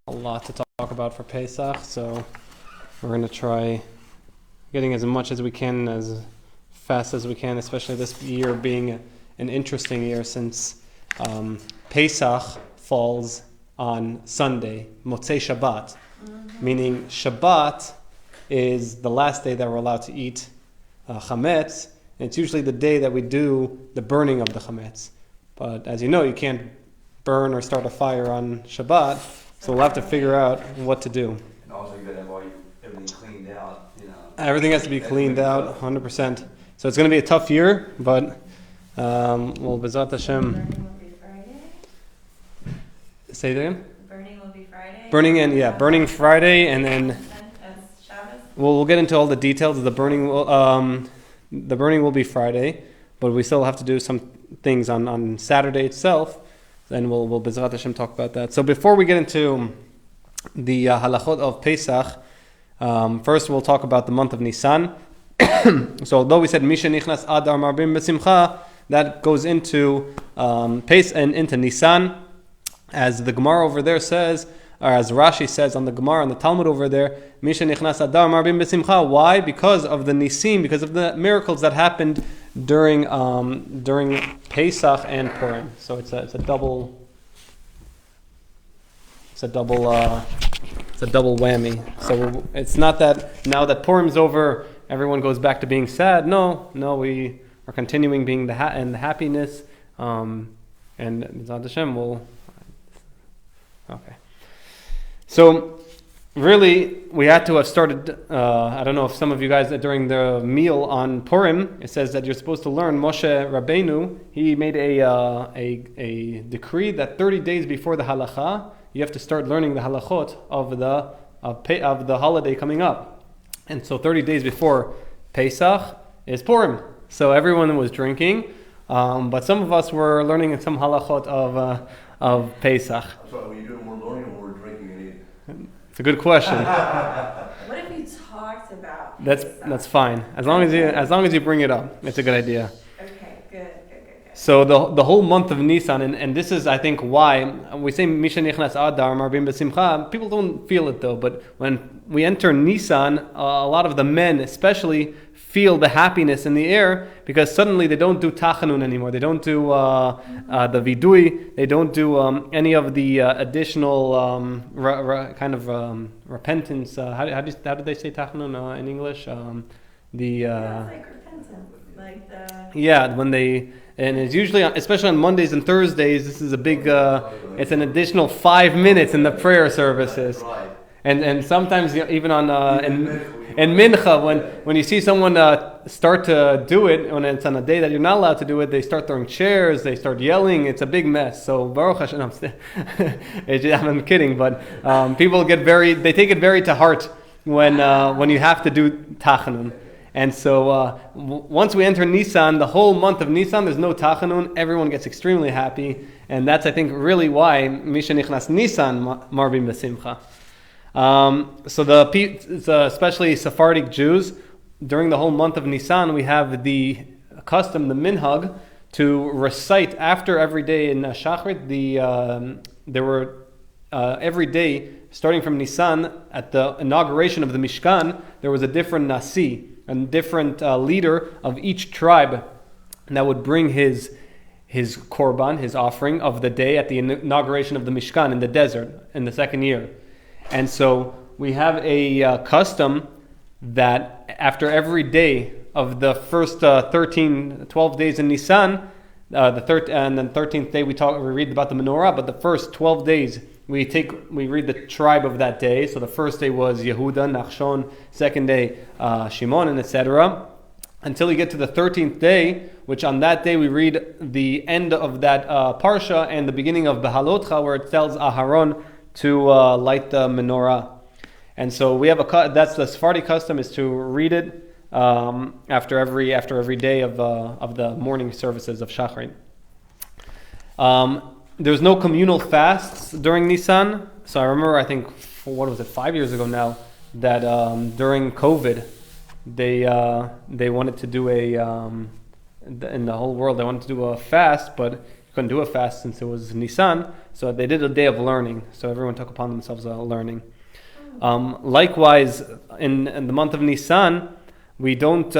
A lot to talk about for Pesach, so we're going to try getting as much as we can, as fast as we can, especially this year being an interesting year since Pesach falls on Sunday, Motzei Shabbat, meaning Shabbat is the last day that we're allowed to eat Chametz, and it's usually the day that we do the burning of the Chametz. But as you know, you can't burn or start a fire on Shabbat, so we'll have to figure out what to do. And also you got to have everything cleaned out, Everything has to be cleaned out, 100%. So it's going to be a tough year, but B'ezrat Hashem. Burning will be Friday. Say it again? Burning will be Friday. Burning Friday, and then As Shabbos. we'll get into all the details of the burning. The burning will be Friday, but we still have to do some things on Saturday itself. Then we'll B'ezrat Hashem talk about that. So before we get into the halachot of Pesach, first we'll talk about the month of Nisan. So although we said Misha Nichnas Adar Marbim B'Simcha, that goes into Pesach and into Nisan, as the Gemara over there says, or as Rashi says on the Gemara and the Talmud over there, Misha Nichnas Adar Marbim B'Simcha. Why? Because of the Nisim, because of the miracles that happened during Pesach and Purim. So it's a double whammy. So it's not that now that Purim's over, everyone goes back to being sad. No, we are continuing being the happiness, and B'ezrat Hashem will. Okay. So really, we had to have started. I don't know if some of you guys during the meal on Purim, it says that you're supposed to learn. Moshe Rabbeinu, he made a decree that 30 days before the halacha, you have to start learning the halachot of the holiday coming up. And so 30 days before Pesach is Purim. So everyone was drinking, but some of us were learning some halachot of Pesach. So are you doing more learning or more drinking and eating? It's a good question. What if you talked about That's fine. As long as you bring it up, it's a good idea. Okay, good. So the whole month of Nisan, and this is I think why we say Misha Nichnas Adar Marbim B'Simcha. People don't feel it though, but when we enter Nisan, a lot of the men especially feel the happiness in the air, because suddenly they don't do Tachanun anymore. They don't do the Vidui. They don't do any of the additional repentance. How do they say Tachanun in English? It's like repentance, when they, and it's usually especially on Mondays and Thursdays. This is a big. It's an additional 5 minutes in the prayer services. Right. And sometimes even on in Mincha, when you see someone start to do it, when it's on a day that you're not allowed to do it, they start throwing chairs, they start yelling. It's a big mess. So Baruch Hashem, I'm kidding, but people they take it very to heart when you have to do Tachanun. And so once we enter Nisan, the whole month of Nisan, there's no Tachanun. Everyone gets extremely happy, and that's I think really why Misha Nichnas Nisan Marbim B'Simcha. So especially Sephardic Jews, during the whole month of Nisan, we have the custom, the minhag, to recite after every day in Shachrit. There were every day, starting from Nisan, at the inauguration of the Mishkan, there was a different nasi, a different leader of each tribe that would bring his korban, his offering of the day at the inauguration of the Mishkan in the desert in the second year. And so we have a custom that after every day of the first 12 days in Nisan, and then 13th day we read about the menorah, but the first 12 days we read the tribe of that day. So the first day was Yehuda, Nachshon, second day Shimon, and etc. Until you get to the 13th day, which on that day we read the end of that parsha and the beginning of Behalotcha, where it tells Aharon to light the menorah. And so we have that's the Sephardi custom, is to read it after every day of the morning services of Shachrit. There's no communal fasts during Nisan. So I remember, I think 5 years ago now, that during COVID they wanted to do in the whole world they wanted to do a fast, but couldn't do a fast since it was Nisan, so they did a day of learning. So everyone took upon themselves learning. Likewise, in the month of Nisan, we don't,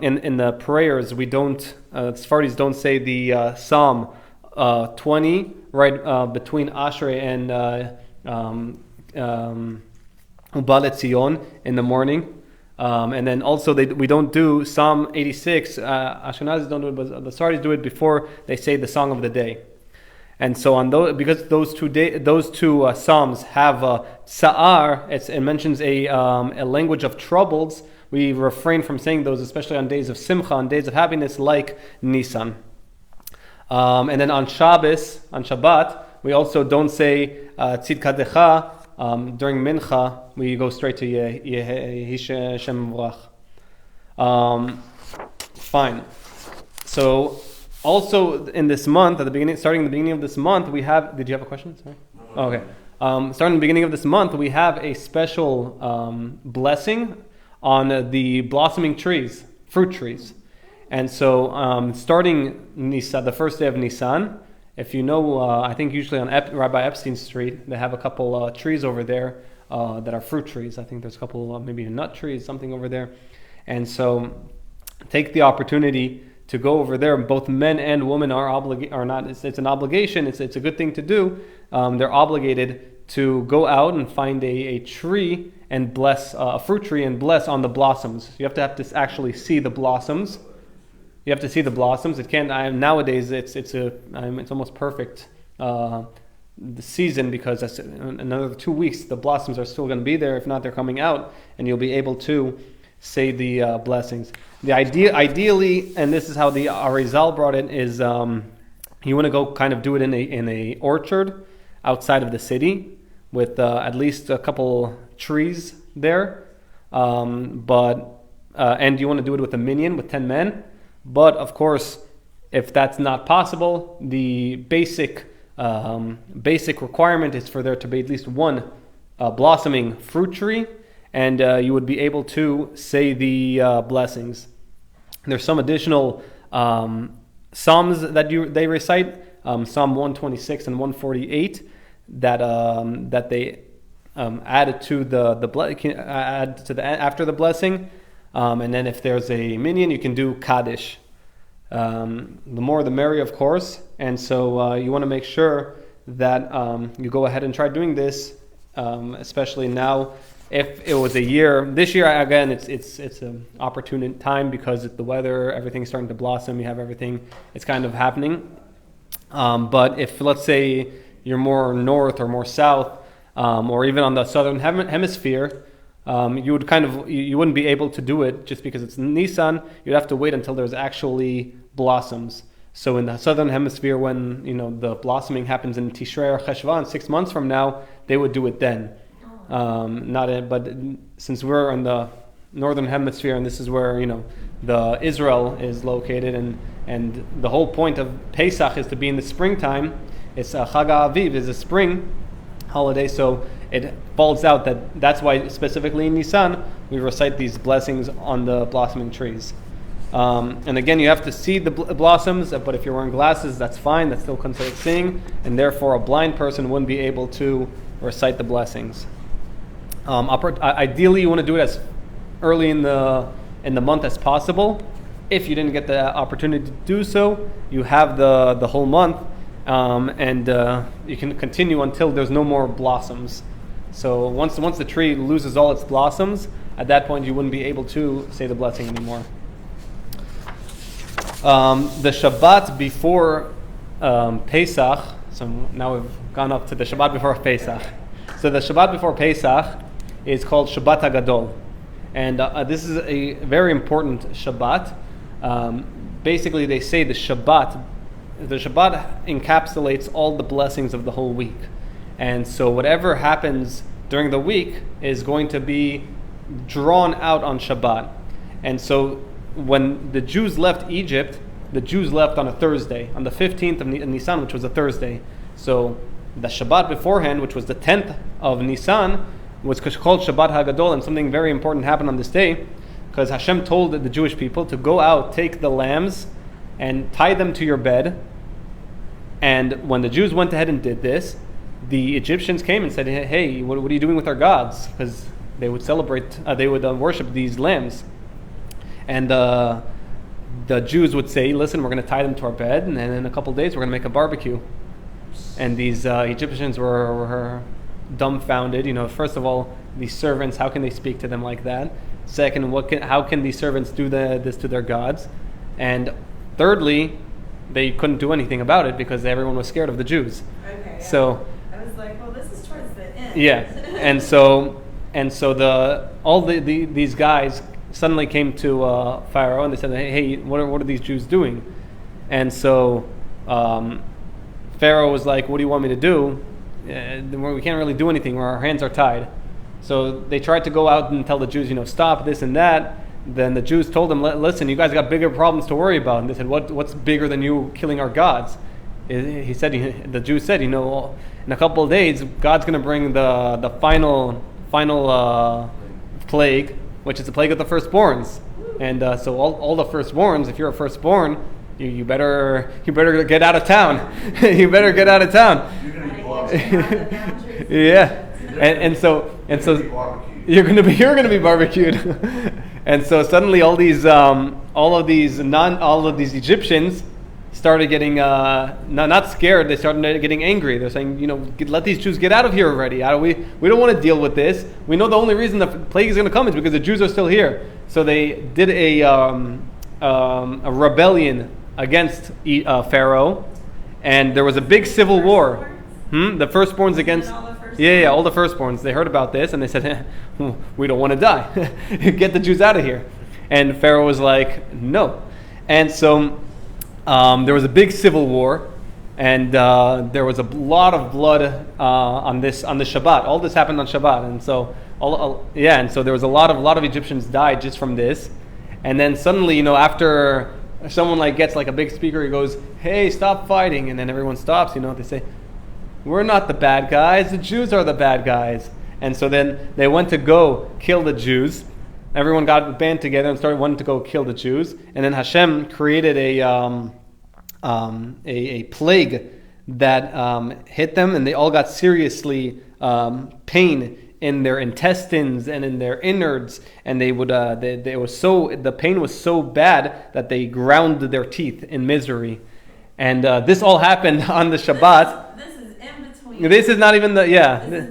in the prayers, we don't, Sfardis don't say the Psalm 20, right between Ashrei and Ubalet Zion in the morning. And then also we don't do Psalm 86. Ashkenazis don't do it, but the Sfardis do it before they say the song of the day. And so on those, because those two psalms have tsa'ar, it mentions a language of troubles. We refrain from saying those, especially on days of simcha, on days of happiness, like Nisan. And then on Shabbat, we also don't say Tzidkadecha. During Mincha, we go straight to Yehi Shem Vrach. Fine. So, also in this month, starting the beginning of this month, we have. Did you have a question? Sorry. Oh, okay. Starting the beginning of this month, we have a special blessing on the blossoming trees, fruit trees, and so starting Nisan, the first day of Nisan. If you know, I think usually on Rabbi Epstein Street, they have a couple trees over there that are fruit trees. I think there's a couple, maybe nut trees, something over there. And so take the opportunity to go over there. Both men and women are not. It's an obligation. It's a good thing to do. They're obligated to go out and find a tree and bless a fruit tree and bless on the blossoms. You have to actually see the blossoms. You have to see the blossoms. It can't. Nowadays, it's almost perfect the season, because that's another 2 weeks. The blossoms are still going to be there. If not, they're coming out, and you'll be able to say the blessings. The ideally, and this is how the Arizal brought it, is you want to go kind of do it in a orchard outside of the city with at least a couple trees there, and you want to do it with a minyan with 10 men. But of course, if that's not possible, the basic requirement is for there to be at least one blossoming fruit tree, and you would be able to say the blessings. There's some additional psalms that they recite, Psalm 126 and 148, that they added after the blessing. And then if there's a minyan, you can do Kaddish. The more the merrier, of course. And so you want to make sure that you go ahead and try doing this, especially now. If it was a year, this year again, it's an opportune time because the weather, everything's starting to blossom. You have everything; it's kind of happening. But if, let's say, you're more north or more south, or even on the southern hemisphere, you wouldn't be able to do it just because it's Nisan. You'd have to wait until there's actually blossoms. So in the southern hemisphere, when the blossoming happens in Tishrei or Cheshvan, 6 months from now, they would do it then. But since we're in the northern hemisphere, and this is where the Israel is located, and the whole point of Pesach is to be in the springtime. It's Chag HaAviv is a spring holiday, so it falls out that's why specifically in Nisan we recite these blessings on the blossoming trees. And again, you have to see the blossoms, but if you're wearing glasses, that's fine. That's still considered seeing, and therefore a blind person wouldn't be able to recite the blessings. Ideally, you want to do it as early in the month as possible. If you didn't get the opportunity to do so, you have the whole month, and you can continue until there's no more blossoms. So once the tree loses all its blossoms, at that point you wouldn't be able to say the blessing anymore. The Shabbat before Pesach, so now we've gone up to the Shabbat before Pesach. So the Shabbat before Pesach is called Shabbat HaGadol. And this is a very important Shabbat. Basically, they say the Shabbat encapsulates all the blessings of the whole week. And so whatever happens during the week is going to be drawn out on Shabbat. And so when the Jews left Egypt, the Jews left on a Thursday, on the 15th of Nisan, which was a Thursday. So the Shabbat beforehand, which was the 10th of Nisan, was called Shabbat HaGadol, and something very important happened on this day, because Hashem told the Jewish people to go out, take the lambs, and tie them to your bed, And when the Jews went ahead and did this, the Egyptians came and said, "Hey, what are you doing with our gods?" Because they would celebrate, they would worship these lambs. And the Jews would say, "Listen, we're going to tie them to our bed, and then in a couple of days we're going to make a barbecue." And these Egyptians were dumbfounded. First of all, these servants, how can they speak to them like that? Second, how can these servants do this to their gods? And thirdly, they couldn't do anything about it because everyone was scared of the Jews. Okay. Yeah. So I was like, well, this is towards the end. yeah, and so these guys suddenly came to Pharaoh and they said, "Hey, what are these Jews doing?" And so Pharaoh was like, "What do you want me to do? We can't really do anything. Our hands are tied." So they tried to go out and tell the Jews, stop this and that. Then the Jews told them, "Listen, you guys got bigger problems to worry about." And they said, "What's bigger than you killing our gods?" The Jews said, in a couple of days, God's going to bring the final plague, which is the plague of the firstborns. And so all the firstborns, if you're a firstborn, you better get out of town. You better get out of town. You're going to be blocked. Yeah, and so you're going to be barbecued. And so suddenly all of these Egyptians started getting not scared. They started getting angry. They're saying, let these Jews get out of here already. We don't want to deal with this. We know the only reason the plague is going to come is because the Jews are still here. So they did a rebellion against Pharaoh, and there was a big civil war. The firstborns against. Yeah, all the firstborns. They heard about this and they said, "We don't want to die. Get the Jews out of here." And Pharaoh was like, "No." And so there was a big civil war, and there was a lot of blood on the Shabbat. All this happened on Shabbat, and so and so there was a lot of Egyptians died just from this. And then suddenly, after someone gets a big speaker, he goes, "Hey, stop fighting," and then everyone stops. They say, "We're not the bad guys. The Jews are the bad guys." And so then they went to go kill the Jews. Everyone got band together and started wanting to go kill the Jews. And then Hashem created a plague that hit them, and they all got seriously pain in their intestines and in their innards, and the pain was so bad that they ground their teeth in misery. And this all happened on the Shabbat. This is in between. This is not even the This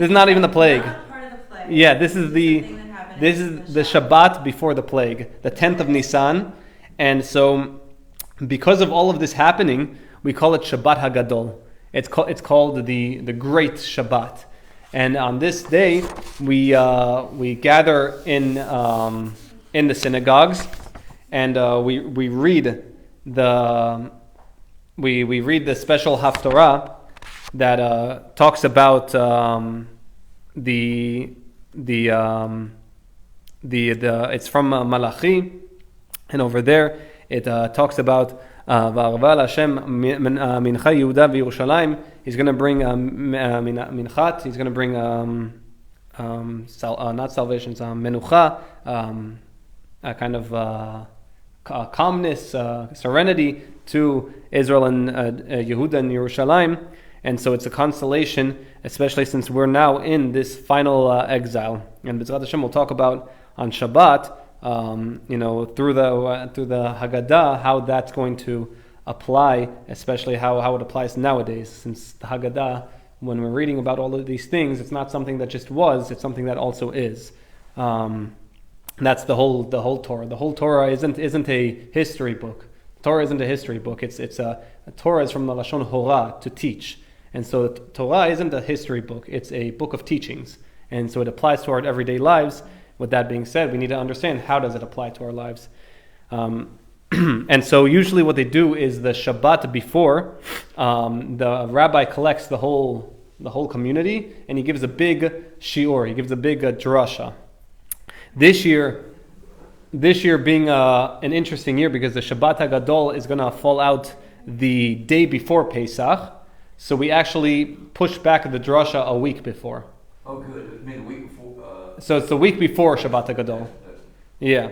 is not even the plague. Not part of the plague. Yeah, this is the Shabbat. Shabbat before the plague, the 10th of Nisan. And so because of all of this happening, we call it Shabbat HaGadol. It's called the Great Shabbat. And on this day, we gather in the synagogues, and we read the special haftorah that talks about it's from Malachi, and over there it talks about Va'arva Hashem mincha Yehuda v'Yerushalayim. He's going to bring minchat. He's going to bring not salvation, menucha, a kind of calmness, serenity to Israel and Yehuda and Yerushalayim. And so it's a consolation, especially since we're now in this final exile. And B'ezrat Hashem we'll talk about on Shabbat, through the Haggadah, how that's going to apply, especially how it applies nowadays. Since the Haggadah, when we're reading about all of these things, it's not something that just was; it's something that also is. That's the whole Torah. The whole Torah isn't a history book. Torah isn't a history book. Torah is from the Lashon Hora, to teach. And so Torah isn't a history book. It's a book of teachings. And so it applies to our everyday lives. With that being said, we need to understand, how does it apply to our lives? And so usually what they do is the Shabbat before, the rabbi collects the whole community, and he gives a big shiur. He gives a big drasha. This year being an interesting year because the Shabbat HaGadol is going to fall out the day before Pesach. So we actually push back the drasha a week before. Oh, good. I mean, a week before. So it's the week before Shabbat HaGadol. Yeah.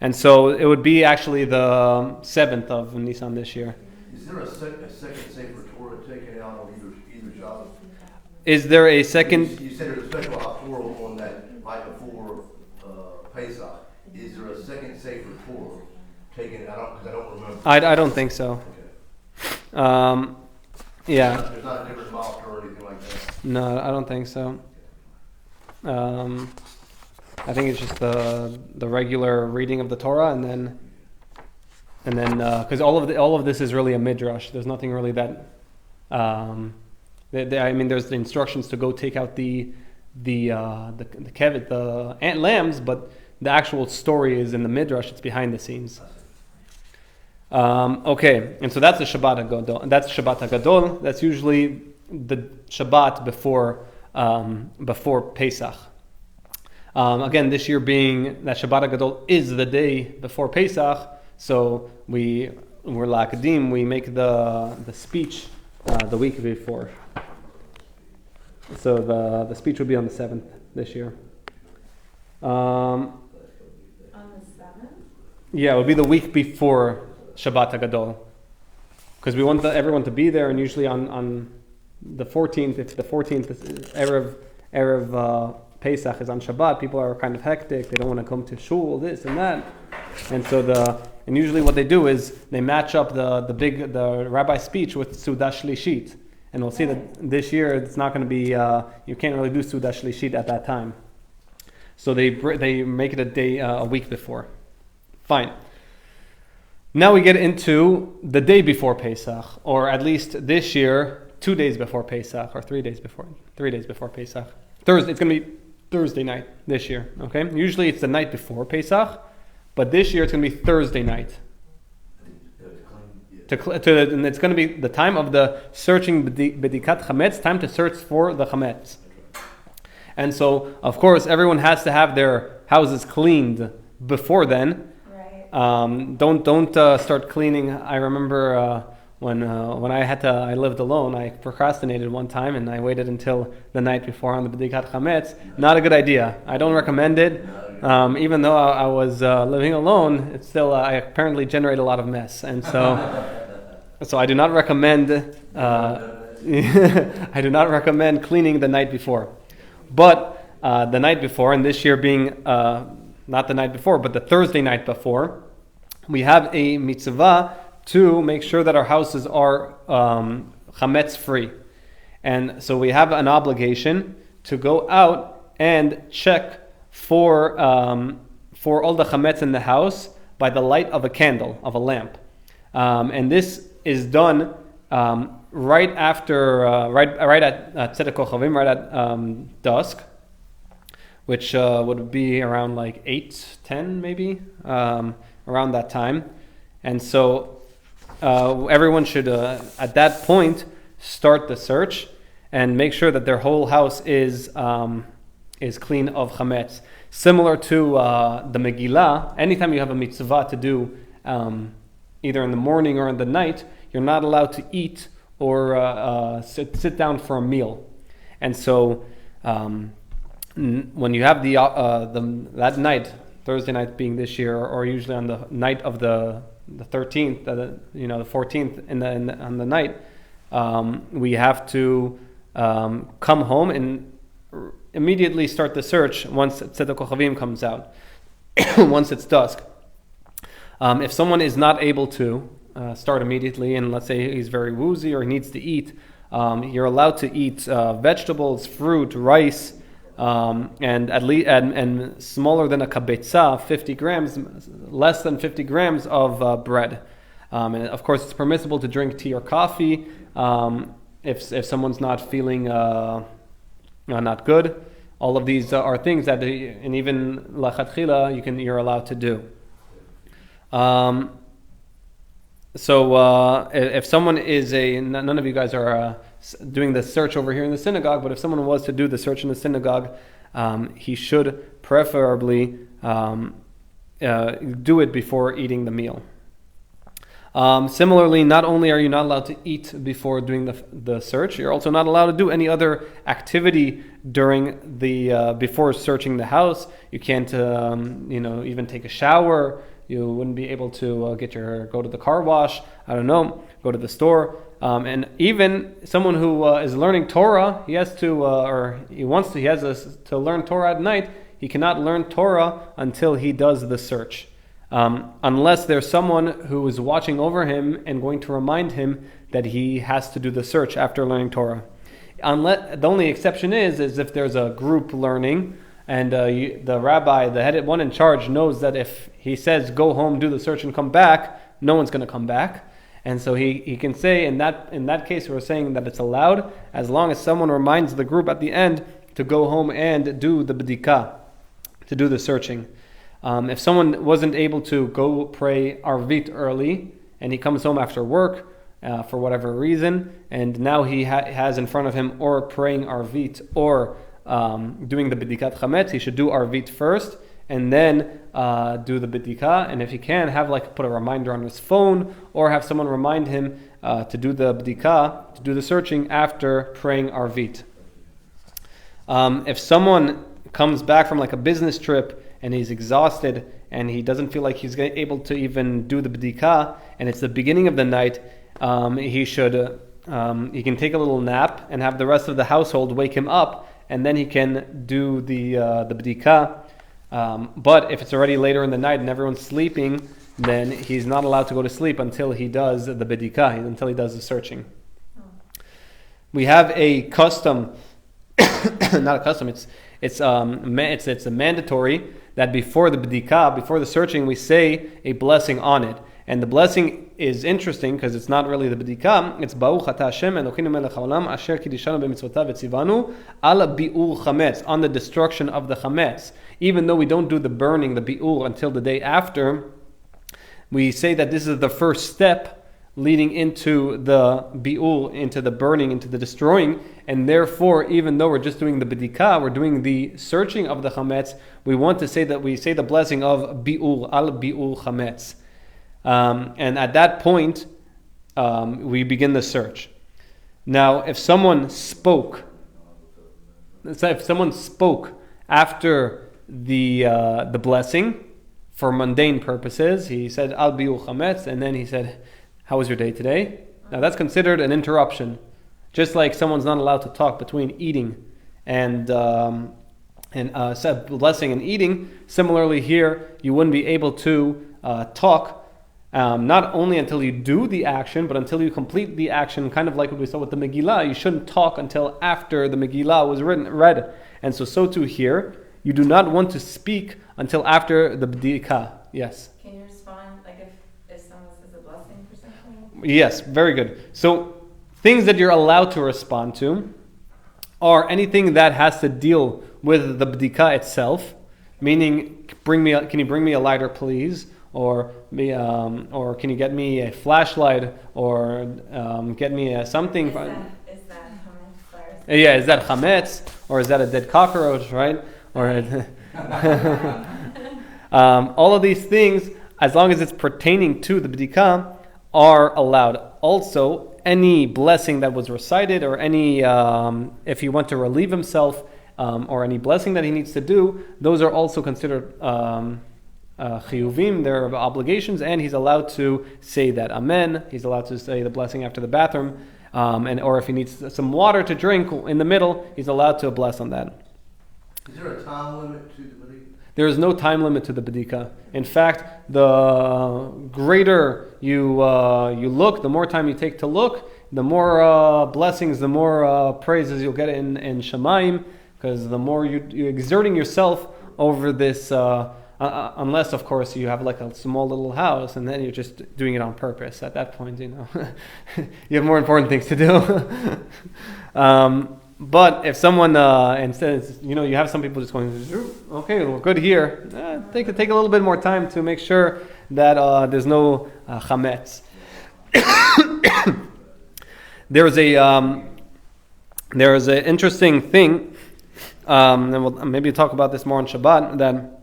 And so it would be actually the 7th of Nisan this year. Is there a second Sefer Torah taken out on either Shabbat? Is there a second? You said there's a special Torah on that night before Pesach. Is there a second Sefer Torah taken out? Because I don't remember. I don't think so. Okay. Yeah. There's not a different Malta or anything like that. No, I don't think so. I think it's just the regular reading of the Torah, and then because all of this is really a midrash. There's nothing really that. There's the instructions to go take out the kevet, the ant lambs, but the actual story is in the midrash. It's behind the scenes. Okay, and so that's the Shabbat HaGadol. That's Shabbat HaGadol. That's usually the Shabbat before Pesach. Again, this year being that Shabbat HaGadol is the day before Pesach, so we're la'akadim, we make the speech the week before. So the speech will be on the 7th this year. On the 7th? Yeah, it will be the week before Shabbat HaGadol, because we want everyone to be there, and usually on the 14th, if the 14th is Erev Pesach is on Shabbat, people are kind of hectic, they don't want to come to shul, this and that, and usually what they do is they match up the rabbi's speech with Suda Shlishit, and we'll see that this year it's not going to be, you can't really do Suda Shlishit at that time, so they make it a week before. Fine. Now we get into the day before Pesach, or at least this year, 2 days before Pesach, or 3 days before Pesach. Thursday, it's going to be Thursday night this year, okay? Usually it's the night before Pesach, but this year it's going to be Thursday night. And it's going to be the time of the searching Bedikat Chametz, time to search for the Chametz. And so, of course, everyone has to have their houses cleaned before then. Don't start cleaning. I remember when I lived alone, I procrastinated one time and I waited until the night before on the Bedikat Chametz. Not a good idea. I don't recommend it. Even though I was living alone, it's still I apparently generate a lot of mess, and so I do not recommend. I do not recommend cleaning the night before, but the night before, and this year being not the night before, but the Thursday night before, we have a mitzvah to make sure that our houses are chametz free. And so we have an obligation to go out and check for all the chametz in the house by the light of a candle, of a lamp. And this is done right after, right at Tzedek Kochavim, right at dusk, which would be around like 8-10 maybe, around that time. And so everyone should, at that point, start the search and make sure that their whole house is clean of chametz. Similar to the Megillah, anytime you have a mitzvah to do, either in the morning or in the night, you're not allowed to eat or sit down for a meal. And so when you have that night, Thursday night being this year, or usually on the night of the 13th, the 14th on the night, we have to come home and immediately start the search once Tzedek Kochavim comes out, once it's dusk. If someone is not able to start immediately, and let's say he's very woozy or he needs to eat, you're allowed to eat vegetables, fruit, rice, and at least and smaller than a kabetza, 50 grams, less than 50 grams of bread. And of course, it's permissible to drink tea or coffee if someone's not feeling not good. All of these are things that, and even lachatchila, you're allowed to do. So if someone is none of you guys are doing the search over here in the synagogue, but if someone was to do the search in the synagogue, he should preferably do it before eating the meal. Similarly, not only are you not allowed to eat before doing the search, you're also not allowed to do any other activity during the before searching the house. You can't even take a shower. You wouldn't be able to go to the car wash. I don't know, go to the store. And even someone who is learning Torah, he has to, to learn Torah at night. He cannot learn Torah until he does the search. Unless there's someone who is watching over him and going to remind him that he has to do the search after learning Torah. The only exception is if there's a group learning and the rabbi, the head one in charge, knows that if he says go home, do the search and come back, no one's going to come back. And so he can say in that case we're saying that it's allowed as long as someone reminds the group at the end to go home and do the bedikah, to do the searching. If someone wasn't able to go pray Arvit early and he comes home after work for whatever reason, and now he has in front of him or praying Arvit or doing the Bedikat Chametz, he should do Arvit first and then do the Bedikah. And if he can, put a reminder on his phone or have someone remind him to do the Bedikah, to do the searching after praying Arvit. If someone comes back from a business trip and he's exhausted and he doesn't feel like he's able to even do the Bedikah and it's the beginning of the night, he can take a little nap and have the rest of the household wake him up, and then he can do the Bedikah. But if it's already later in the night and everyone's sleeping, then he's not allowed to go to sleep until he does the Bedikah, until he does the searching. We have a custom, not a custom, it's a mandatory that before the Bedikah, before the searching, we say a blessing on it. And the blessing is interesting because it's not really the Bedikah. It's Baruch Ata Hashem Elokeinu melech haolam asher kiddushanu b'mitzvotav v'tzivanu al bi'ur chametz, on the destruction of the chametz. Even though we don't do the burning, the bi'ur, until the day after, we say that this is the first step leading into the bi'ur, into the burning, into the destroying. And therefore, even though we're just doing the Bedikah, we're doing the searching of the chametz, we want to say that we say the blessing of bi'ur, al bi'ur chametz. And at that point, we begin the search. Now, if someone spoke after the blessing for mundane purposes, he said Al bi'ur chametz, and then he said, "How was your day today?" Now that's considered an interruption, just like someone's not allowed to talk between eating and said blessing and eating. Similarly, here you wouldn't be able to talk. Not only until you do the action, but until you complete the action, kind of like what we saw with the Megillah. You shouldn't talk until after the Megillah was read. And so too here, you do not want to speak until after the B'dikah. Yes? Can you respond, if someone says a blessing for something? Yes, very good. So, things that you're allowed to respond to are anything that has to deal with the B'dikah itself, meaning, can you bring me a lighter, please? Or can you get me a flashlight, or get me something? Is that chametz? Yeah, is that chametz, or is that a dead cockroach, right? Or all of these things, as long as it's pertaining to the B'dikah, are allowed. Also, any blessing that was recited, or any if he went to relieve himself, or any blessing that he needs to do, those are also considered chiyuvim, they're obligations, and he's allowed to say that amen. He's allowed to say the blessing after the bathroom, or if he needs some water to drink in the middle, he's allowed to bless on that. Is there a time limit to the B'dikah? There is no time limit to the B'dikah. In fact, the greater you look, the more time you take to look, the more blessings, the more praises you'll get in Shemaim, because the more you're exerting yourself over this. Unless, of course, you have a small little house and then you're just doing it on purpose. At that point, you have more important things to do. But if someone instead, you have some people just going, okay, we're good here. Take a little bit more time to make sure that there's no chametz. There's an interesting thing, and we'll maybe talk about this more on Shabbat, that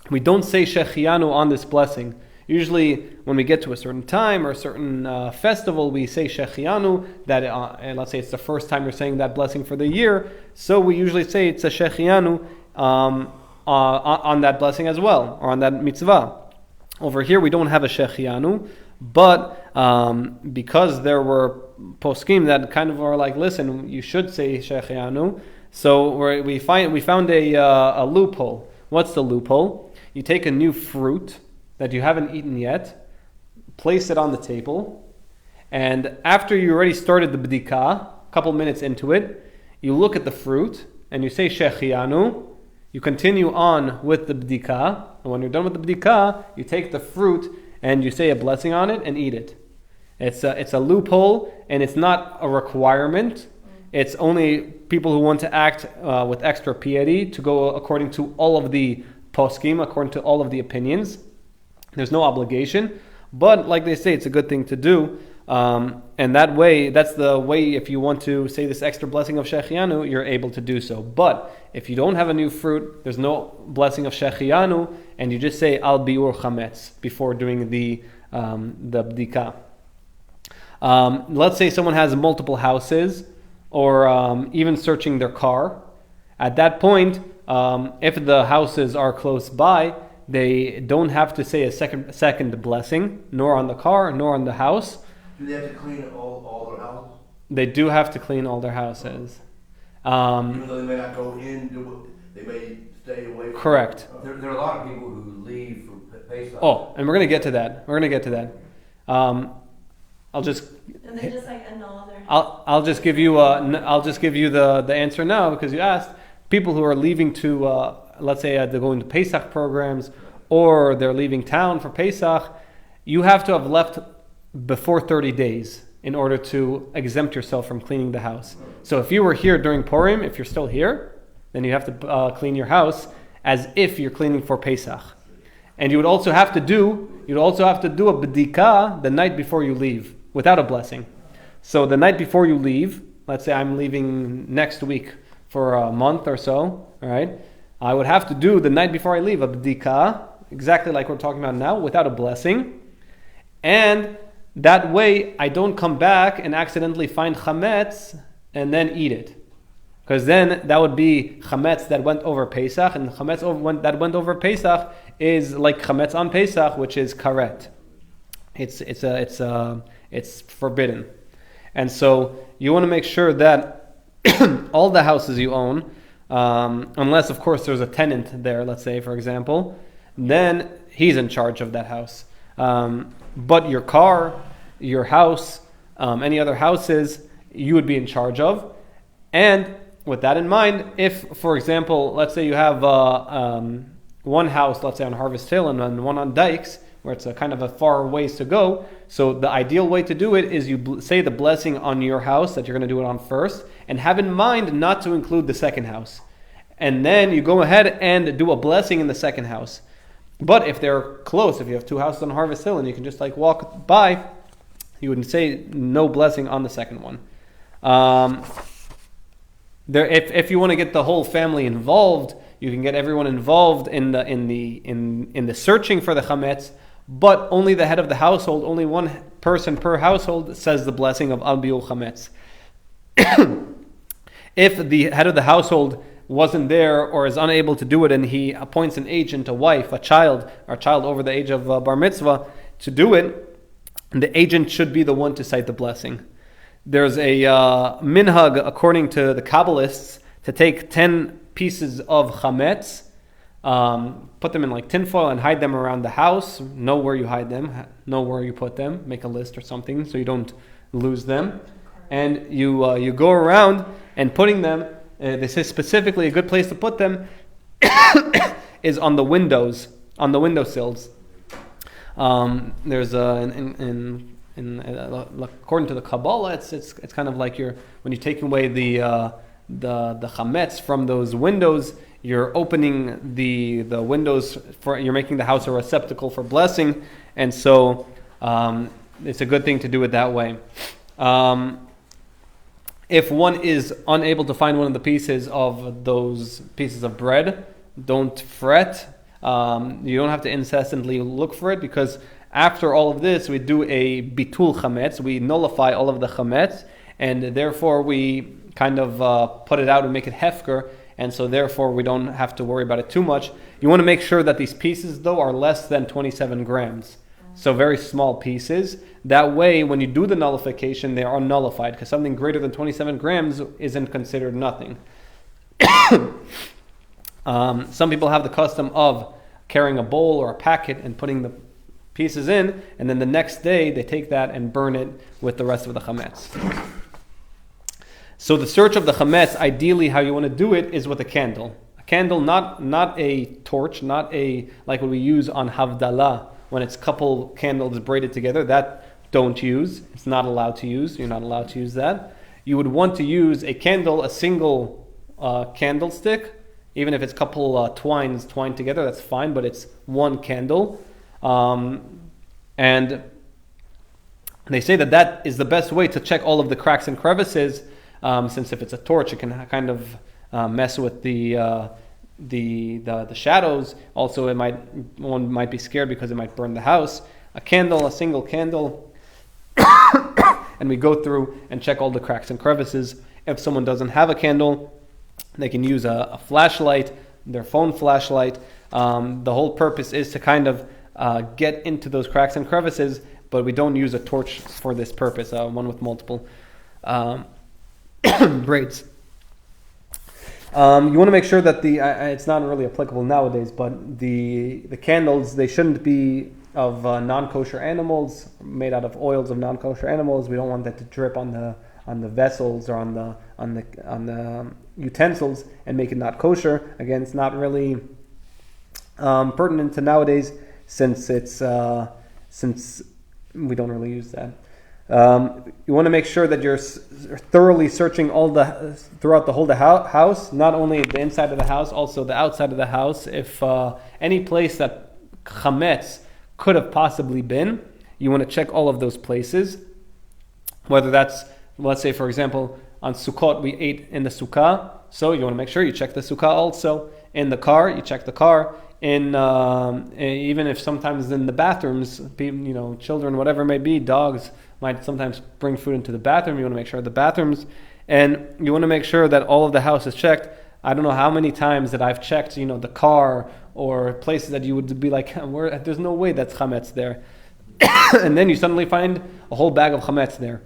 we don't say Shechianu on this blessing. Usually when we get to a certain time or a certain festival, we say Shechianu, that and let's say it's the first time you're saying that blessing for the year, so we usually say it's a Shechianu on that blessing as well, or on that mitzvah. Over here, we don't have a Shechianu, but because there were poskim that kind of are like, listen, you should say Shechianu. So we found a loophole. What's the loophole? You take a new fruit that you haven't eaten yet, place it on the table, and after you already started the Bedikat, a couple minutes into it, you look at the fruit and you say Shechianu. You continue on with the Bedikat, and when you're done with the Bedikat, you take the fruit and you say a blessing on it and eat it. It's a loophole, and it's not a requirement. It's only people who want to act with extra piety to go according to all of the poskim, according to all of the opinions. There's no obligation, but like they say, it's a good thing to do. And that's the way, if you want to say this extra blessing of Shechianu, you're able to do so. But if you don't have a new fruit, there's no blessing of Shechianu, and you just say Al Biur Chametz before doing the Bedikat. Let's say someone has multiple houses, or even searching their car. At that point, if the houses are close by, they don't have to say a second blessing, nor on the car, nor on the house. Do they have to clean all their houses? They do have to clean all their houses. Even though they may not go in, they may stay away from Correct. There are a lot of people who leave for Pesach. Oh, and we're going to get to that. I'll just And they just like annul their. I'll just give you the answer now, because you asked. People who are leaving to let's say they're going to Pesach programs, or they're leaving town for Pesach, you have to have left before 30 days in order to exempt yourself from cleaning the house. So if you were here during Purim, if you're still here, then you have to clean your house as if you're cleaning for Pesach. And you would also have to do a Bedikat the night before you leave, without a blessing. So the night before you leave, let's say I'm leaving next week for a month or so, all right? I would have to do the night before I leave a Bedikat, exactly like we're talking about now, without a blessing. And that way I don't come back and accidentally find Chametz and then eat it. Because then that would be Chametz that went over Pesach, and Chametz that went over Pesach is like Chametz on Pesach, which is karet. It's forbidden. And so you want to make sure that all the houses you own, unless of course there's a tenant there, let's say for example, then he's in charge of that house. But your car, your house, any other houses, you would be in charge of. And with that in mind, if, for example, let's say you have one house, let's say on Harvest Hill, and then one on Dykes, where it's a kind of a far ways to go. So the ideal way to do it is you say the blessing on your house that you're going to do it on first, and have in mind not to include the second house. And then you go ahead and do a blessing in the second house. But if they're close, if you have two houses on Harvest Hill and you can just like walk by, you would say no blessing on the second one. If you want to get the whole family involved, you can get everyone involved in the searching for the chametz, but only the head of the household, only one person per household says the blessing of al biul chametz. If the head of the household wasn't there or is unable to do it, and he appoints an agent, a wife, a child over the age of bar mitzvah to do it, the agent should be the one to cite the blessing. There's a minhag, according to the Kabbalists, to take 10 pieces of chametz, put them in like tinfoil and hide them around the house. Know where you hide them, know where you put them, make a list or something so you don't lose them. And you go around and putting them, they say specifically a good place to put them is on the windows, on the windowsills. There's according to the Kabbalah, it's kind of like when you take away the chametz from those windows, you're opening the windows you're making the house a receptacle for blessing, and so it's a good thing to do it that way. If one is unable to find one of the pieces of those pieces of bread, don't fret. You don't have to incessantly look for it, because after all of this, we do a bitul chametz. We nullify all of the chametz, and therefore we kind of put it out and make it hefker, and so therefore we don't have to worry about it too much. You want to make sure that these pieces, though, are less than 27 grams. So very small pieces. That way, when you do the nullification, they are nullified, because something greater than 27 grams isn't considered nothing. Some people have the custom of carrying a bowl or a packet and putting the pieces in, and then the next day they take that and burn it with the rest of the chametz. So the search of the chametz, ideally how you want to do it is with a candle. A candle, not a torch, not a like what we use on Havdalah, when it's a couple candles braided together. That don't use. It's not allowed to use. You're not allowed to use that. You would want to use a candle, a single candlestick. Even if it's a couple twined together, that's fine, but it's one candle. And they say that is the best way to check all of the cracks and crevices, since if it's a torch, it can kind of mess with the shadows. Also, one might be scared because it might burn the house. A candle, a single candle, and we go through and check all the cracks and crevices. If someone doesn't have a candle, they can use a flashlight, their phone flashlight. The whole purpose is to kind of get into those cracks and crevices, but we don't use a torch for this purpose, one with multiple braids. You want to make sure that it's not really applicable nowadays, but the candles, they shouldn't be of non-kosher animals, made out of oils of non-kosher animals. We don't want that to drip on the vessels or on the utensils and make it not kosher. Again, it's not really pertinent to nowadays, since we don't really use that. You want to make sure that you're thoroughly searching throughout the whole house, not only the inside of the house, also the outside of the house. If any place that chametz could have possibly been, you want to check all of those places. Whether that's, let's say, for example, on Sukkot we ate in the sukkah, so you want to make sure you check the sukkah also. In the car, you check the car. Even if sometimes in the bathrooms, children, whatever it may be, dogs might sometimes bring food into the bathroom. You want to make sure the bathrooms, and you want to make sure that all of the house is checked. I don't know how many times that I've checked, the car or places that you would be like, there's no way that's chametz there. And then you suddenly find a whole bag of chametz there.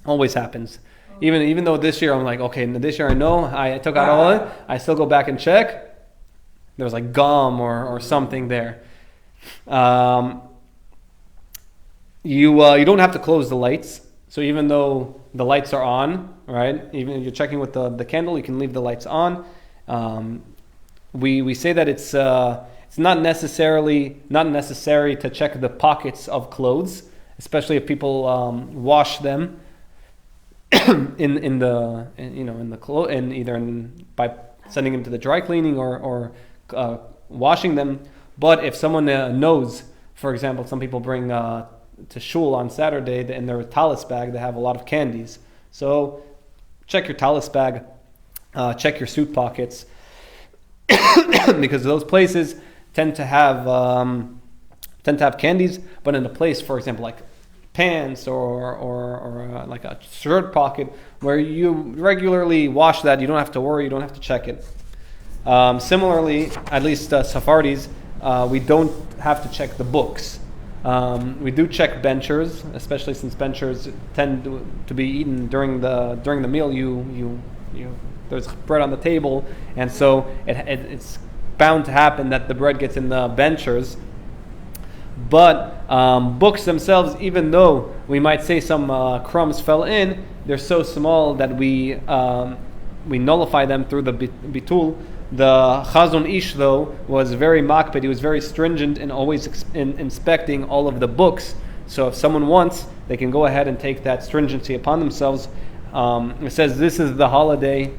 Always happens. Even though this year I'm like, okay, this year I know I took out all of it, I still go back and check. There was like gum or something there. You don't have to close the lights. So even though the lights are on, right? Even if you're checking with the candle, you can leave the lights on. We say that it's not necessary to check the pockets of clothes, especially if people wash them in the clothes, and by sending them to the dry cleaning or washing them. But if someone knows, for example, some people bring to shul on Saturday, in their talis bag they have a lot of candies. So check your talis bag, check your suit pockets, because those places tend to have candies. But in a place, for example, like pants or like a shirt pocket, where you regularly wash that, you don't have to worry, you don't have to check it. Similarly, at least Sephardis, we don't have to check the books. We do check benchers, especially since benchers tend to be eaten during the meal. You there's bread on the table, and so it's bound to happen that the bread gets in the benchers. But books themselves, even though we might say some crumbs fell in, they're so small that we nullify them through the bitul. The Chazon Ish, though, was very makpid. He was very stringent in always inspecting all of the books. So if someone wants, they can go ahead and take that stringency upon themselves. It says this is the holiday,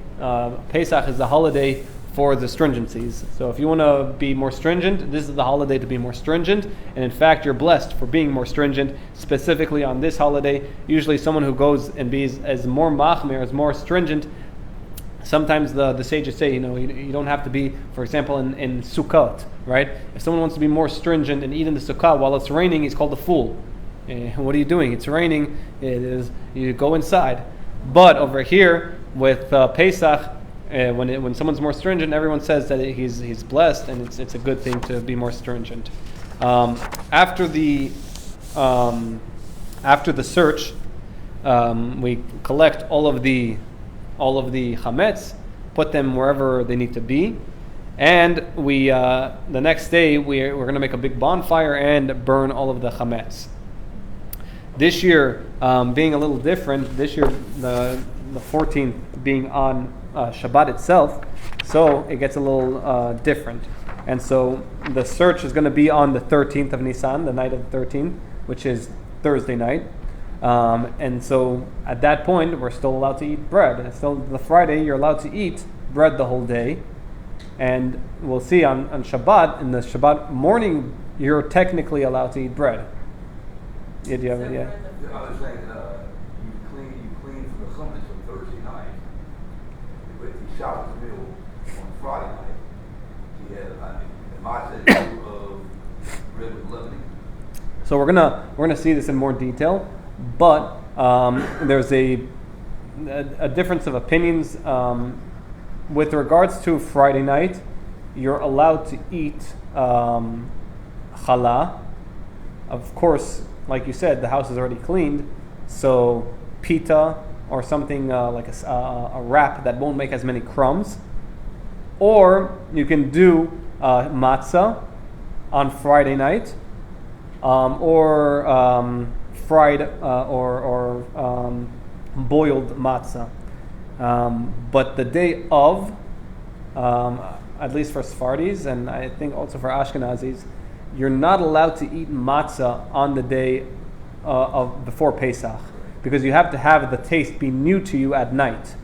Pesach is the holiday for the stringencies. So if you want to be more stringent, this is the holiday to be more stringent. And in fact, you're blessed for being more stringent, specifically on this holiday. Usually someone who goes and be as more machmir, as more stringent, sometimes the sages say, you don't have to be, for example, in Sukkot, right? If someone wants to be more stringent and eat in the Sukkah while it's raining, he's called a fool. What are you doing? It's raining. You go inside. But over here with Pesach, when someone's more stringent, everyone says that he's blessed, and it's a good thing to be more stringent. After the search, we collect all of the chametz, put them wherever they need to be, and we the next day we're going to make a big bonfire and burn all of the chametz. This year, being a little different, this year the 14th being on Shabbat itself, so it gets a little different. And so the search is going to be on the 13th of Nisan, the night of the 13th, which is Thursday night. And so at that point, we're still allowed to eat bread. And still, the Friday, you're allowed to eat bread the whole day. And we'll see on Shabbat, in the Shabbat morning, you're technically allowed to eat bread. Yeah, do you have it? Yeah. I was saying, you clean from the chametz on Thursday night, but you shower the meal on Friday night. You had, my set of bread with leavening. So we're gonna see this in more detail, but there's a difference of opinions with regards to Friday night. You're allowed to eat challah. Of course, like you said, the house is already cleaned, so pita or something like a wrap that won't make as many crumbs. Or you can do matzah on Friday night, or fried or boiled matzah. But the day of, at least for Sfardis, and I think also for Ashkenazis, you're not allowed to eat matzah on the day of before Pesach, because you have to have the taste be new to you at night.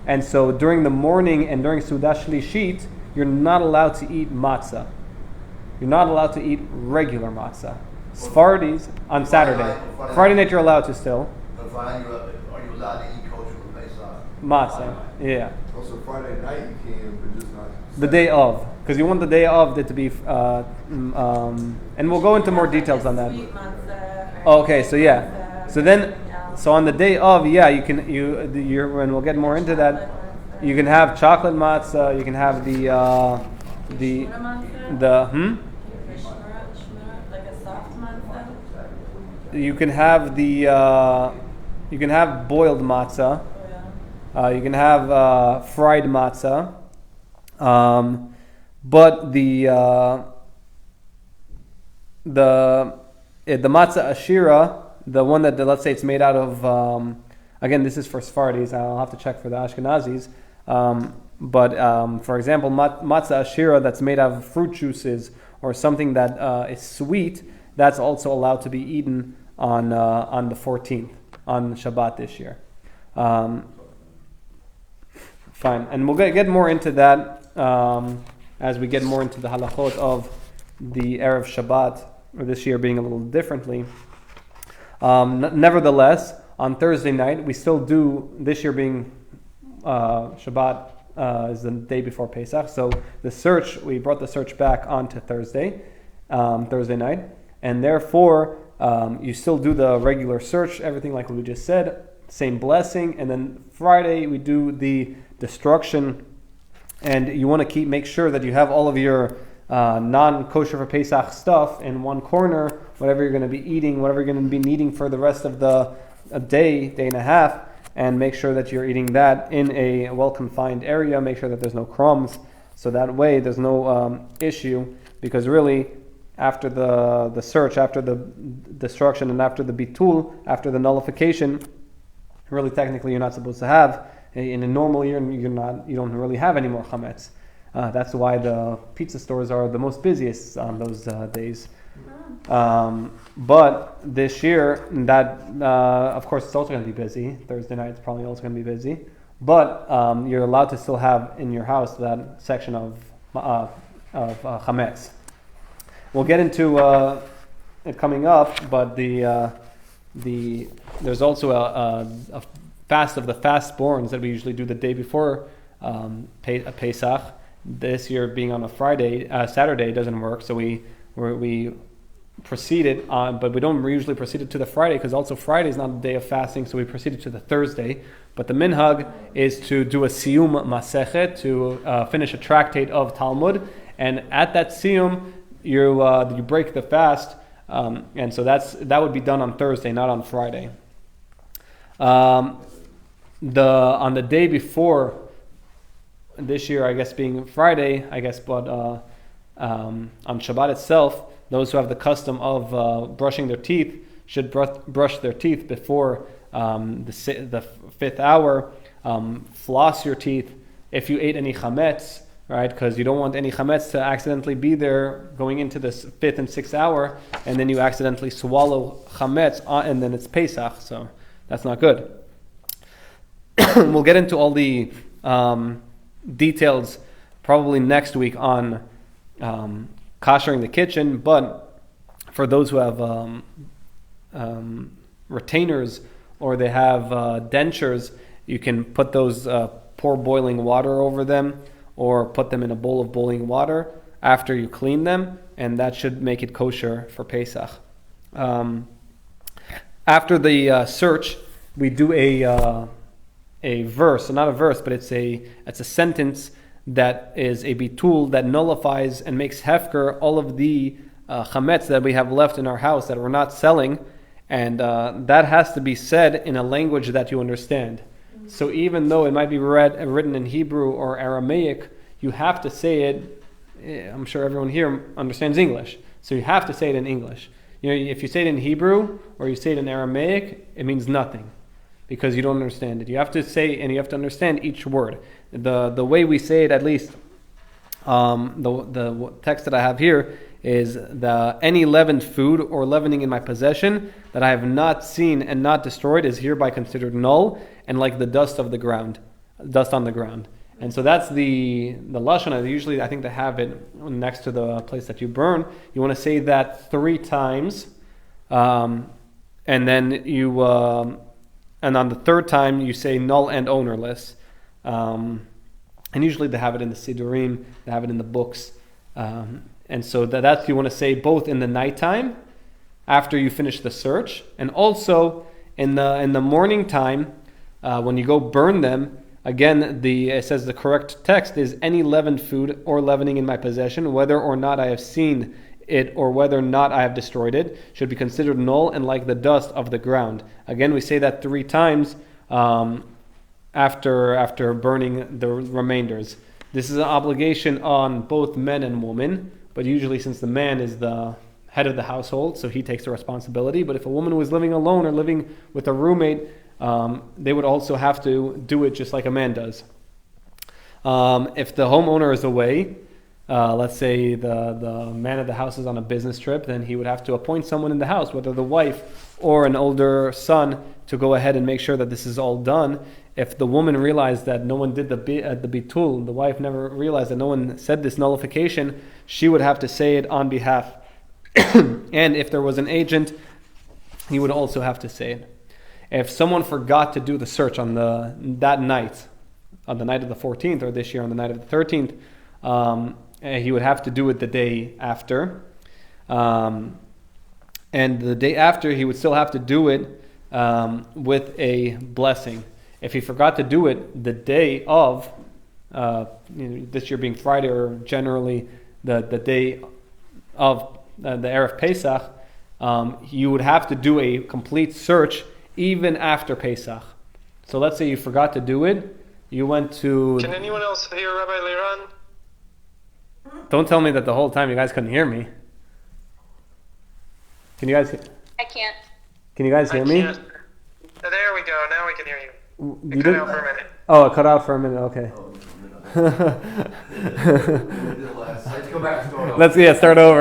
And so during the morning and during Sudah Shlishit, you're not allowed to eat matzah. You're not allowed to eat regular matzah. Sfardis on Saturday. Friday night you're allowed to still. But Friday, are you allowed to eat kosher for Pesach? Matzah, yeah. Also Friday night you can, but just not The day of, because you want the day of it to be, and we'll go into more details on that. Sweet matzah. Okay, so yeah, so then, so on the day of, yeah, you can and we'll get more into that. You can have chocolate matzah. You can have the Like a soft matzah. You can have you can have boiled matzah. You can have fried matzah. But the matzah ashira, the one that let's say it's made out of, again, this is for Sfardis. I'll have to check for the Ashkenazis. But for example, matzah ashira that's made out of fruit juices or something that is sweet, that's also allowed to be eaten on the 14th, on Shabbat this year. Fine, and we'll get more into that as we get more into the halachot of the Erev Shabbat, or this year being a little differently. Nevertheless, on Thursday night, we still do, this year being Shabbat is the day before Pesach, so we brought the search back onto Thursday night, and therefore you still do the regular search, everything like we just said, same blessing, and then Friday we do the destruction, and you want to make sure that you have all of your non-kosher for Pesach stuff in one corner, whatever you're going to be eating, whatever you're going to be needing for the rest of the day and a half, and make sure that you're eating that in a well-confined area. Make sure that there's no crumbs, so that way there's no issue, because really after the search, after the destruction, and after the bitul, after the nullification, really technically you're not supposed to have. In a normal year, you don't really have any more chametz. That's why the pizza stores are the most busiest on those days. But this year, that of course it's also going to be busy. Thursday night is probably also going to be busy. But you're allowed to still have in your house that section of chametz. We'll get into it coming up, but there's also a fast of the fastborns that we usually do the day before Pesach. This year being on a Saturday doesn't work, so we proceeded on, but we don't usually proceed it to the Friday, because also Friday is not a day of fasting, so we proceeded to the Thursday. But the minhag is to do a siyum masechet, to finish a tractate of Talmud, and at that siyum, you break the fast, and so that would be done on Thursday, not on Friday. On the day before, this year I guess being Friday, but on Shabbat itself, those who have the custom of brushing their teeth should brush their teeth before the 5th hour. Floss your teeth if you ate any chametz, right? Because you don't want any chametz to accidentally be there going into this 5th and 6th hour, and then you accidentally swallow chametz, and then it's Pesach, so that's not good. We'll get into all the details probably next week on koshering the kitchen, but for those who have retainers or they have dentures, you can put those, pour boiling water over them or put them in a bowl of boiling water after you clean them, and that should make it kosher for Pesach. After the search, we do a verse, so not a verse, but it's a sentence that is a bitul that nullifies and makes hefker all of the chametz that we have left in our house that we're not selling, and that has to be said in a language that you understand. So even though it might be written in Hebrew or Aramaic, you have to say it. I'm sure everyone here understands English, so you have to say it in English. If you say it in Hebrew or you say it in Aramaic, it means nothing, because you don't understand it. You have to say, and you have to understand each word. The way we say it, at least, the text that I have here is any leavened food or leavening in my possession that I have not seen and not destroyed is hereby considered null and like the dust on the ground. And so that's the lashon. Usually, I think they have it next to the place that you burn. You want to say that 3 times, and then you. And on the 3rd time, you say null and ownerless. And usually they have it in the Sidurim, they have it in the books. And so that's you want to say both in the nighttime, after you finish the search, and also in the morning time, when you go burn them. Again, it says the correct text is any leavened food or leavening in my possession, whether or not I have seen it or whether or not I have destroyed it, should be considered null and like the dust of the ground. Again, we say that 3 times after burning the remainders. This is an obligation on both men and women, but usually since the man is the head of the household, so he takes the responsibility. But if a woman was living alone or living with a roommate, they would also have to do it just like a man does. If the homeowner is away, let's say the man of the house is on a business trip, then he would have to appoint someone in the house, whether the wife or an older son, to go ahead and make sure that this is all done. If the woman realized that no one did the bitul, the wife never realized that no one said this nullification, she would have to say it on behalf. And if there was an agent, he would also have to say it. If someone forgot to do the search on that night, on the night of the 14th, or this year on the night of the 13th, he would have to do it the day after. And the day after, he would still have to do it with a blessing. If he forgot to do it the day of, this year being Friday, or generally the day of the Erev Pesach, you would have to do a complete search even after Pesach. So let's say you forgot to do it. You went to... Can anyone else hear Rabbi Lirun? Don't tell me that the whole time you guys couldn't hear me. Can you guys... I can't. Can you guys hear me? Can't. There we go. Now we can hear you. You It cut out for a minute. Oh, it cut out for a minute. Okay. Let's go back and start over. Let's start over.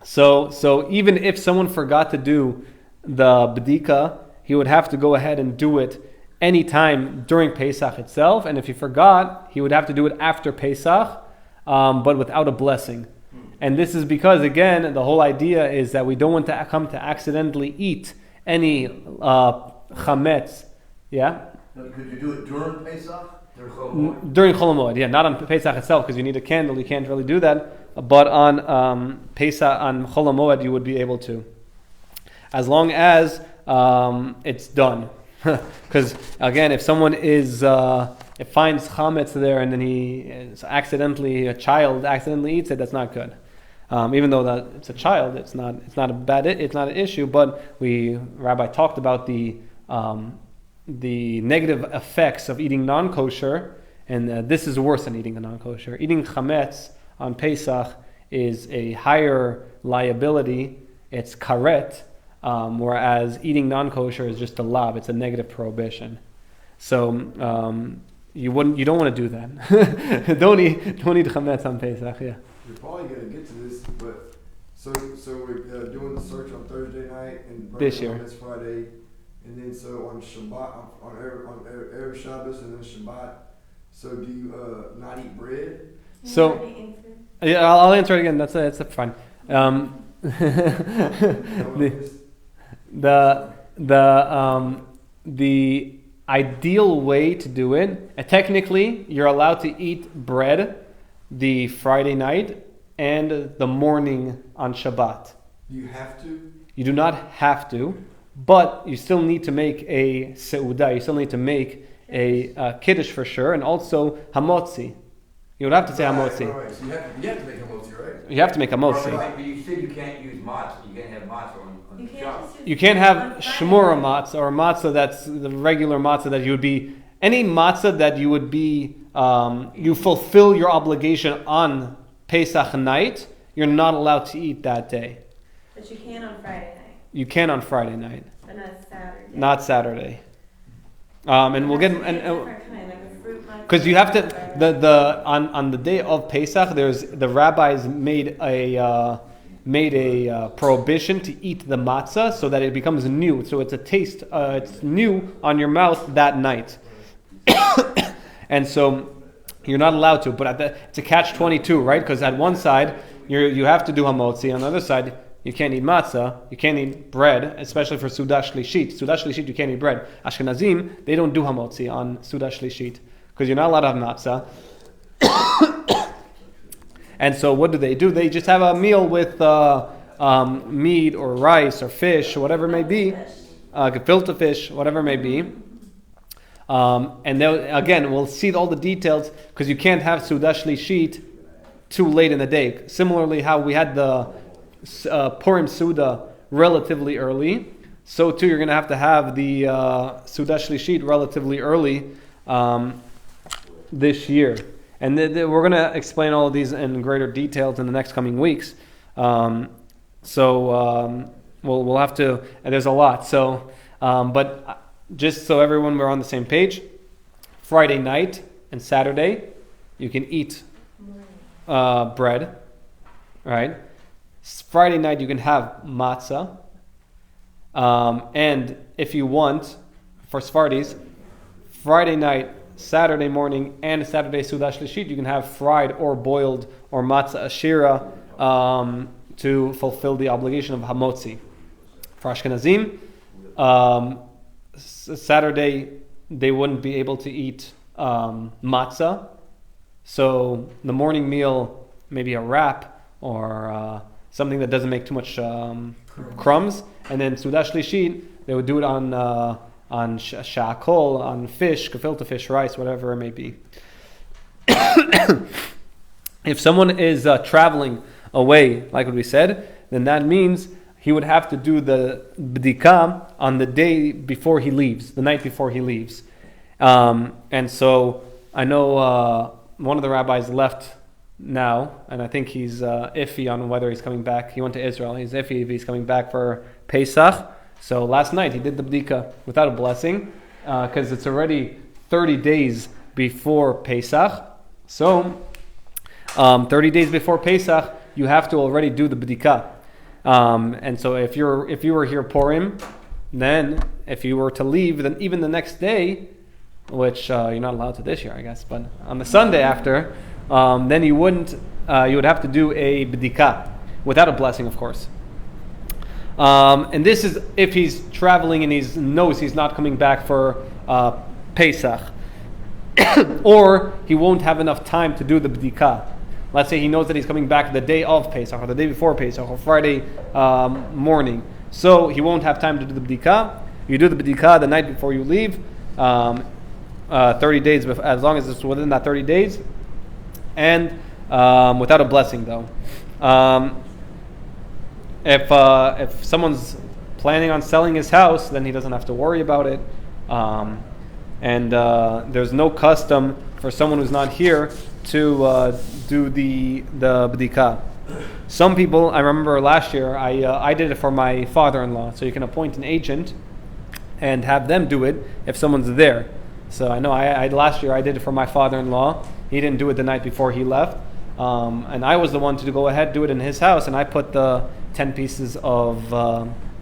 So even if someone forgot to do the Bedika, he would have to go ahead and do it any time during Pesach itself. And if he forgot, he would have to do it after Pesach, but without a blessing. And this is because, again, the whole idea is that we don't want to come to accidentally eat any chametz. Yeah? Could you do it during Pesach? During Chol Hamoed, yeah, not on Pesach itself, because you need a candle. You can't really do that. But on Pesach, on Chol Hamoed, you would be able to, as long as it's done. Because again, if someone it finds chametz there and then a child accidentally eats it, that's not good. Even though that it's a child, it's not an issue. But Rabbi talked about the negative effects of eating non-kosher, and this is worse than eating a non-kosher. Eating chametz on Pesach is a higher liability. It's karet, whereas eating non-kosher is just a lav. It's a negative prohibition. So you don't want to do that. don't eat chametz on Pesach. Yeah. You're probably going to get to this, but so we're doing the search on Thursday night and This year. on this Friday, and then so on Shabbat on Erev Shabbos and then Shabbat. So do you not eat bread? So yeah, I'll answer it again. That's fine. The ideal way to do it, technically, you're allowed to eat bread the Friday night and the morning on Shabbat. Do you have to? You do not have to, but you still need to make a seudah. You still need to make a kiddush for sure, and also hamotzi. You would have to say hamotzi. Right. So you have to make hamotzi, right? You have to make hamotzi. Right, but you said you can't use matzah. You can't have matzah on Shabbat. You can't have shmura matzah or matzah that's the regular matzah that you would be, any matzah that you would be, you fulfill your obligation on Pesach night, you're not allowed to eat that day. But you can on Friday night, You can on Friday night, but not Saturday. not Saturday. And we'll get, Different kind, like a fruit matzah. because you have to, on the day of Pesach, the rabbis made a prohibition to eat the matzah so that it becomes new. So it's a taste, it's new on your mouth that night. And so you're not allowed to, but it's a catch-22, right? Because at one side, you have to do hamotzi. On the other side, you can't eat matzah, you can't eat bread, especially for Sudah Shlishit. Sudah Shlishit, you can't eat bread. Ashkenazim, they don't do hamotzi on Sudah Shlishit because you're not allowed to have matzah. And so what do? They just have a meal with meat or rice or fish or whatever it may be, gefilte fish, whatever it may be. And then again, we'll see all the details because you can't have Sudah Shlishit too late in the day. Similarly, how we had the Purim Suda relatively early, so too you're going to have the Sudah Shlishit relatively early this year. And we're going to explain all of these in greater details in the next coming weeks. We'll have to, and there's a lot. So, but just so everyone we're on the same page, Friday night and Saturday, you can eat bread, right? Friday night you can have matzah, and if you want, for Sfardis, Friday night, Saturday morning, and Saturday Sudah Shlishit, you can have fried or boiled or matzah ashira to fulfill the obligation of hamotzi. For Ashkenazim, Saturday they wouldn't be able to eat matzah, so the morning meal, maybe a wrap or something that doesn't make too much crumbs, and then Sudah Shlishit, they would do it on sha'akol, on fish, gefilte fish, rice, whatever it may be. If someone is traveling away, like what we said, then that means he would have to do the bedikat on the day before he leaves, the night before he leaves. And so I know one of the rabbis left now, and I think he's iffy on whether he's coming back. He went to Israel. He's iffy if he's coming back for Pesach. So last night he did the bedikat without a blessing because it's already 30 days before Pesach. So 30 days before Pesach, you have to already do the bedikat. And so if you were here Purim, then if you were to leave, then even the next day, which you're not allowed to this year, I guess, but on the Sunday after, then you would have to do a bedikat without a blessing, of course. And this is if he's traveling and he knows he's not coming back for Pesach, or he won't have enough time to do the bedikat. Let's say he knows that he's coming back the day of Pesach or the day before Pesach or Friday morning. so he won't have time to do the b'dikah. You do the b'dikah the night before you leave, 30 days, as long as it's within that 30 days, and without a blessing though. If someone's planning on selling his house, then he doesn't have to worry about it. And there's no custom for someone who's not here to do the b'dikah. Some people, I remember last year, I did it for my father-in-law. So you can appoint an agent and have them do it if someone's there. So I know last year I did it for my father-in-law. He didn't do it the night before he left. And I was the one to go ahead, do it in his house, and I put the 10 pieces of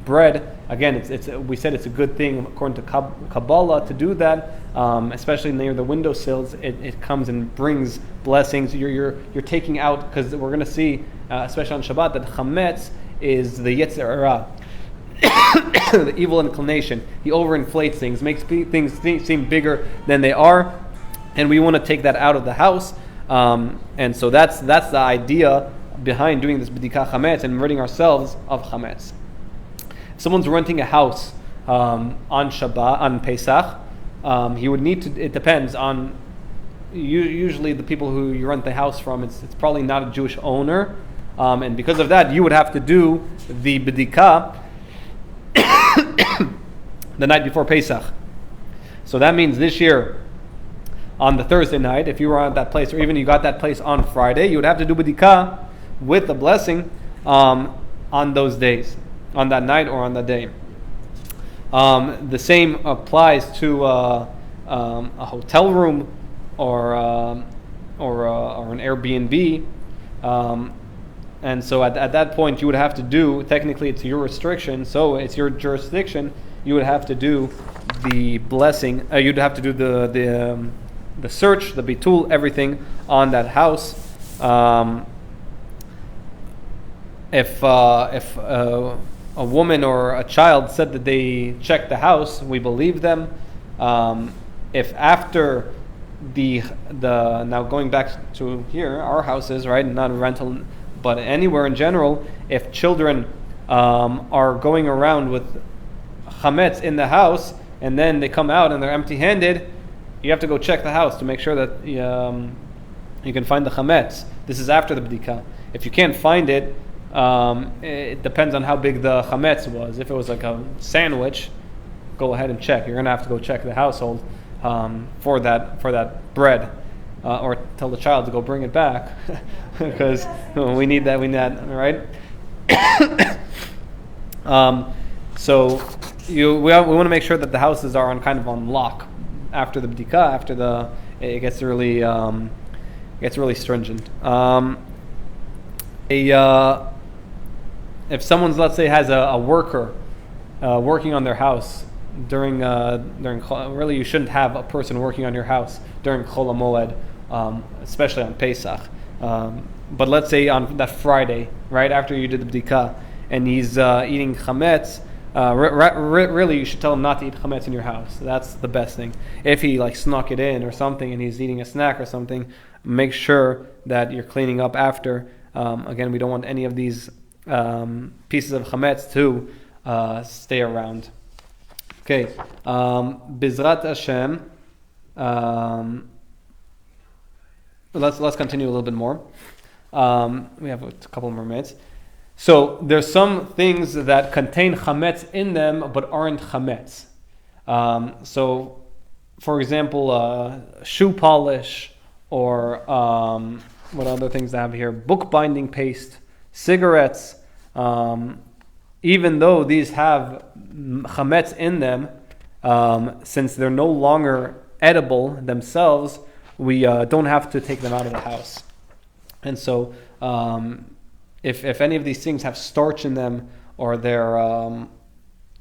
bread. Again, we said it's a good thing according to Kabbalah to do that, especially near the windowsills. It comes and brings blessings. You're taking out, because we're going to see, especially on Shabbat, that Chametz is the Yetzer Hara, the evil inclination. He overinflates things, makes things seem bigger than they are, and we want to take that out of the house. And so that's the idea behind doing this Bedikat Chametz and ridding ourselves of Chametz. If someone's renting a house on Shabbat, on Pesach, he would need to, it depends on, usually the people who you rent the house from, it's probably not a Jewish owner, and because of that, you would have to do the Bedikat the night before Pesach. So that means this year, on the Thursday night, if you were at that place, or even you got that place on Friday, you would have to do Bedikat with the blessing on those days, on that night or on that day. The same applies to a hotel room or an Airbnb. And so at that point, you would have to do, technically it's your restriction, so it's your jurisdiction, you would have to do the blessing, you'd have to do the search, the bitul, everything on that house. If a woman or a child said that they checked the house, we believe them. If after the now going back to here, our houses, right, not a rental, but anywhere in general, if children are going around with chametz in the house and then they come out and they're empty-handed, you have to go check the house to make sure that you can find the chametz. This is after the b'dikah. If you can't find it, it depends on how big the chametz was. If it was like a sandwich, go ahead and check. You're going to have to go check the household for that bread, or tell the child to go bring it back because we need that, right? So we want to make sure that the houses are on lock after the b'dikah, after it gets really stringent. If someone's, let's say, has a worker working on their house during really you shouldn't have a person working on your house during Chol HaMoed, especially on Pesach. But let's say on that Friday, right after you did the b'dikah, and he's eating chametz, really you should tell him not to eat chametz in your house. That's the best thing. If he snuck it in or something and he's eating a snack or something, make sure that you're cleaning up after. Again, we don't want any of these pieces of chametz to stay around. Okay, Bizrat Hashem. Let's continue a little bit more. We have a couple more minutes. So there's some things that contain chametz in them but aren't chametz. So, for example, shoe polish, or what other things I have here? Bookbinding paste, cigarettes. Even though these have chametz in them, since they're no longer edible themselves, we don't have to take them out of the house. And so, if any of these things have starch in them, or they're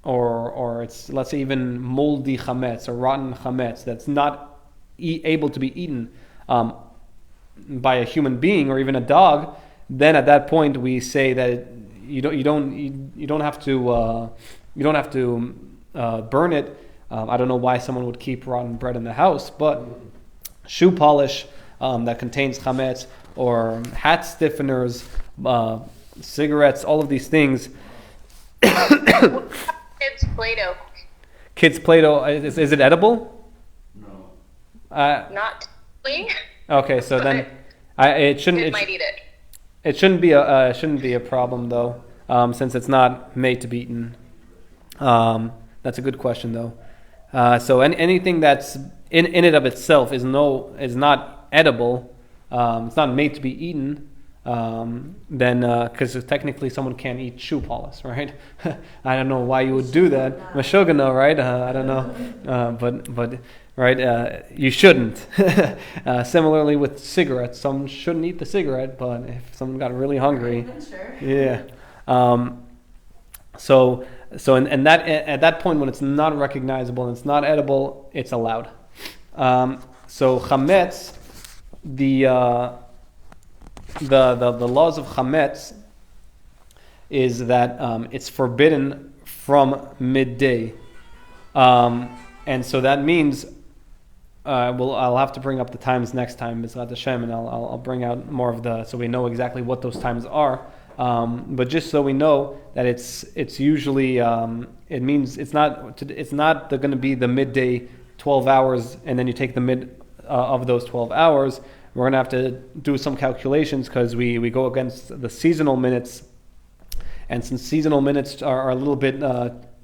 or it's, let's say, even moldy chametz or rotten chametz that's not able to be eaten by a human being or even a dog, then at that point we say that you don't have to burn it. I don't know why someone would keep rotten bread in the house, but shoe polish that contains chametz, or hat stiffeners, cigarettes, all of these things Kids Play-Doh. Kids Play-Doh, is it edible? No. Not technically, Okay, so then it shouldn't. kids might eat it. It shouldn't be a problem though, since it's not made to be eaten. That's a good question though. So anything that's in it of itself is not edible. It's not made to be eaten. Then because technically someone can't eat shoe polish, right? I don't know why you would do that. Mashogano, right? I don't know, but right, you shouldn't. Similarly with cigarettes, some shouldn't eat the cigarette, but if someone got really hungry, Then sure. yeah. So and that at that point when it's not recognizable and it's not edible, it's allowed. So chametz, the laws of chametz is that it's forbidden from midday, and so that means I'll have to bring up the times next time, B'ezrat Hashem, and I'll bring out more of so we know exactly what those times are. But just so we know that it's usually it means it's not going to be the midday 12 hours and then you take the mid of those 12 hours. We're going to have to do some calculations because we go against the seasonal minutes, and since seasonal minutes are a little bit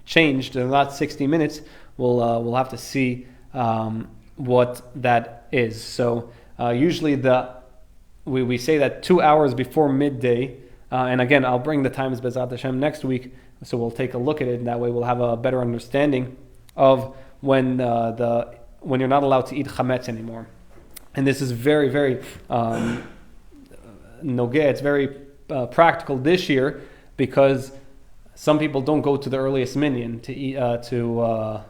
changed, they're not 60 minutes. We'll have to see what that is. So usually we say that 2 hours before midday. And again, I'll bring the times B'ezrat Hashem next week, so we'll take a look at it, and that way we'll have a better understanding of when you're not allowed to eat chametz anymore. And this is very, very nogeh. It's very practical this year because some people don't go to the earliest minyan to eat to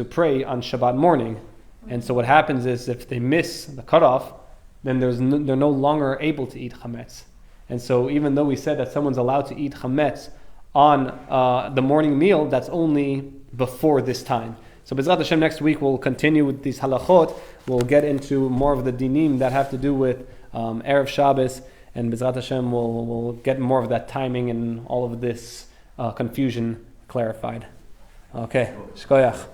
pray on Shabbat morning, and so what happens is if they miss the cutoff, then they're no longer able to eat chametz. And so even though we said that someone's allowed to eat chametz on the morning meal, that's only before this time. So B'ezrat Hashem next week we'll continue with these halachot. We'll get into more of the dinim that have to do with Erev Shabbos, and B'ezrat Hashem we'll get more of that timing and all of this confusion clarified. Okay, shkoyach.